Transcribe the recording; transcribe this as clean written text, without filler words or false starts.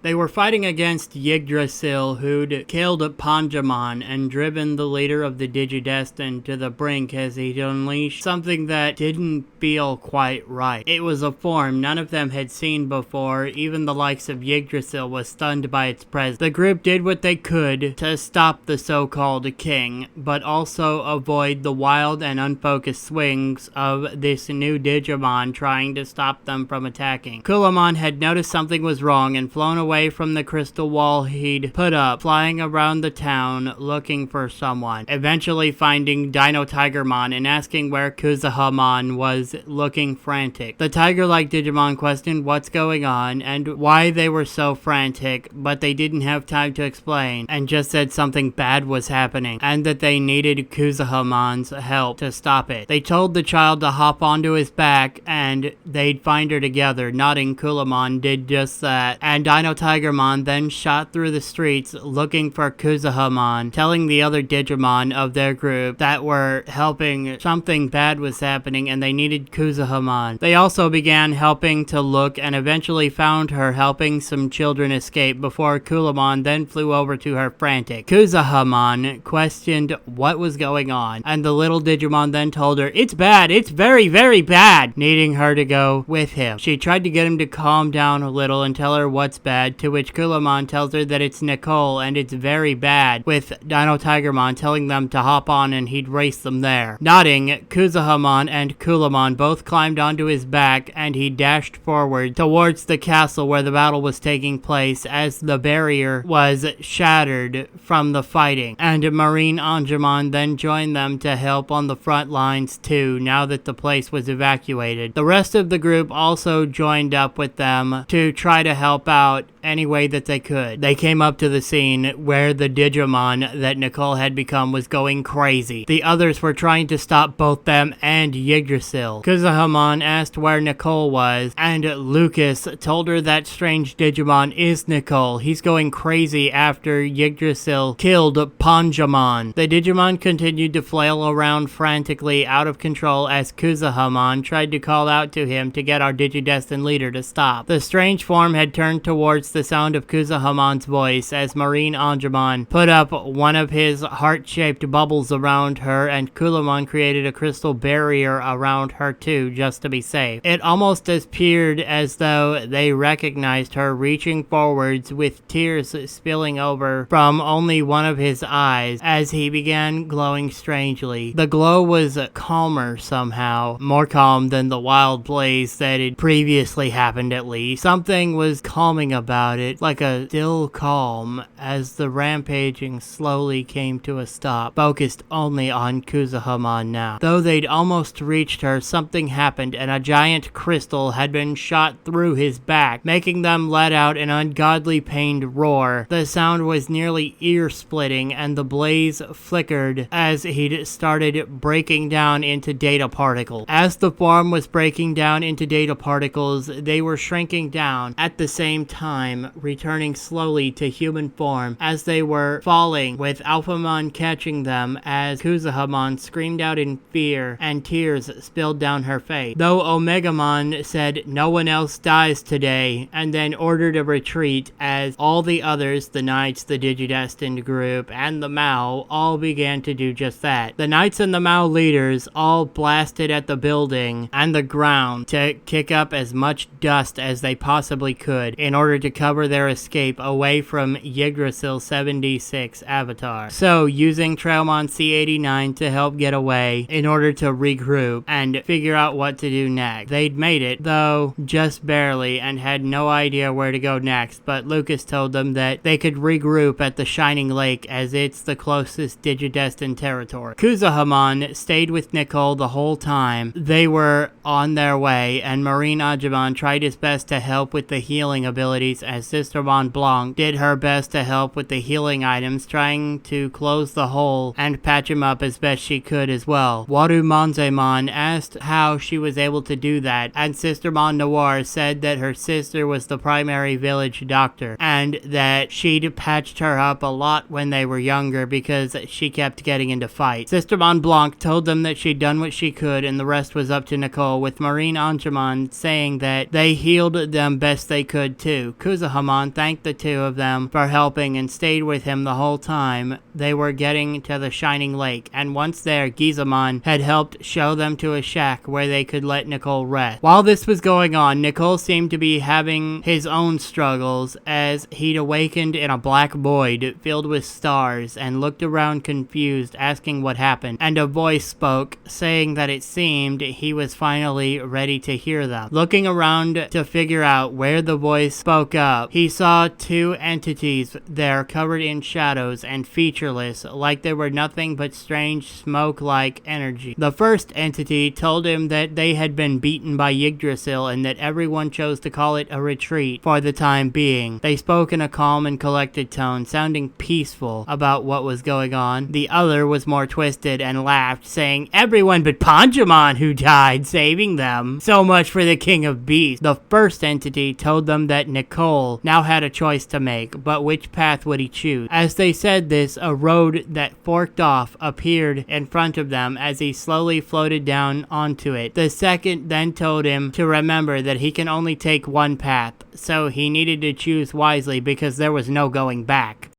They were fighting against Yggdrasil, who'd killed Panjamon and driven the leader of the Digidestined to the brink as he'd unleashed something that didn't feel quite right. It was a form none of them had seen before. Even the likes of Yggdrasil was stunned by its presence. The group did what they could to stop the so-called king, but also avoid the wild and unfocused swings of this new Digimon trying to stop them from attacking. Kulamon had noticed something was wrong and flown away from the crystal wall he'd put up, flying around the town looking for someone, eventually finding Dino Tigermon and asking where Kuzuhamon was, looking frantic. The tiger-like Digimon questioned what's going on and why they were so frantic, but they didn't have time to explain and just said something bad was happening and that they needed Kuzuhamon's help to stop it. They told the child to hop onto his back and they'd find her together. Nodding, Kulamon did just that, and Dino Tigermon then shot through the streets looking for Kuzuhamon, telling the other Digimon of their group that were helping something bad was happening and they needed Kuzuhamon. They also began helping to look and eventually found her helping some children escape before Kulamon then flew over to her frantic. Kuzuhamon questioned what was going on and the little Digimon then told her, "It's bad, it's very, very bad," needing her to go with him. She tried to get him to calm down a little and tell her what's bad, to which Kulamon tells her that it's Nicole and it's very bad, with Dino Tigermon telling them to hop on and he'd race them there. Nodding, Kuzuhamon and Kulamon both climbed onto his back and he dashed forward towards the castle where the battle was taking place as the barrier was shattered from the fighting, and Marine Angemon then joined them to help on the front lines too, now that the place was evacuated. The rest of the group also joined up with them to try to help out any way that they could. They came up to the scene where the Digimon that Nicole had become was going crazy. The others were trying to stop both them and Yggdrasil. Kuzuhamon asked where Nicole was, and Lucas told her that strange Digimon is Nicole. He's going crazy after Yggdrasil killed Panjamon. The Digimon continued to flail around frantically out of control as Kuzuhamon tried to call out to him to get our Digidestined leader to stop. The strange form had turned towards the sound of Kuzuhamon's voice as Marine Angemon put up one of his heart-shaped bubbles around her, and Kulamon created a crystal barrier around her too, just to be safe. It almost appeared as though they recognized her, reaching forwards with tears spilling over from only one of his eyes as he began glowing strangely. The glow was calmer somehow, more calm than the wild blaze that had previously happened at least. Something was calming about it, like a still calm, as the rampaging slowly came to a stop, focused only on Kuzuhamon now. Though they'd almost reached her, something happened and a giant crystal had been shot through his back, making them let out an ungodly pained roar. The sound was nearly ear-splitting and the blaze flickered as he'd started breaking down into data particles. As the form was breaking down into data particles, they were shrinking down at the same time, returning slowly to human form as they were falling, with Alphamon catching them as Kuzuhamon screamed out in fear and tears spilled down her face. Though Omegamon said no one else dies today and then ordered a retreat as all the others, the Knights, the Digidestined group, and the Mao all began to do just that. The Knights and the Mao leaders all blasted at the building and the ground to kick up as much dust as they possibly could in order to cover their escape away from Yggdrasil 76 Avatar. So, using Trailmon C89 to help get away in order to regroup and figure out what to do next. They'd made it, though just barely, and had no idea where to go next, but Lucas told them that they could regroup at the Shining Lake as it's the closest Digidestined territory. Kuzuhamon stayed with Nicole the whole time they were on their way, and Marine Angemon tried his best to help with the healing abilities as Sister Mont Blanc did her best to help with the healing items, trying to close the hole and patch him up as best she could as well. Waru Manzemon asked how she was able to do that, and Sister Mon Noir said that her sister was the primary village doctor, and that she'd patched her up a lot when they were younger because she kept getting into fights. Sister Mont Blanc told them that she'd done what she could and the rest was up to Nicole, with Marine Angemon saying that they healed them best they could too. Yakuza thanked the two of them for helping and stayed with him the whole time they were getting to the Shining Lake, and once there, Gizamon had helped show them to a shack where they could let Nicole rest. While this was going on, Nicole seemed to be having his own struggles as he'd awakened in a black void filled with stars and looked around confused, asking what happened, and a voice spoke saying that it seemed he was finally ready to hear them. Looking around to figure out where the voice spoke up, he saw two entities there covered in shadows and featureless, like they were nothing but strange smoke-like energy. The first entity told him that they had been beaten by Yggdrasil and that everyone chose to call it a retreat for the time being. They spoke in a calm and collected tone, sounding peaceful about what was going on. The other was more twisted and laughed, saying, "Everyone but Panjamon who died, saving them. So much for the King of Beasts." The first entity told them that Nicole now had a choice to make, but which path would he choose? As they said this, a road that forked off appeared in front of them as he slowly floated down onto it. The second then told him to remember that he can only take one path, so he needed to choose wisely because there was no going back.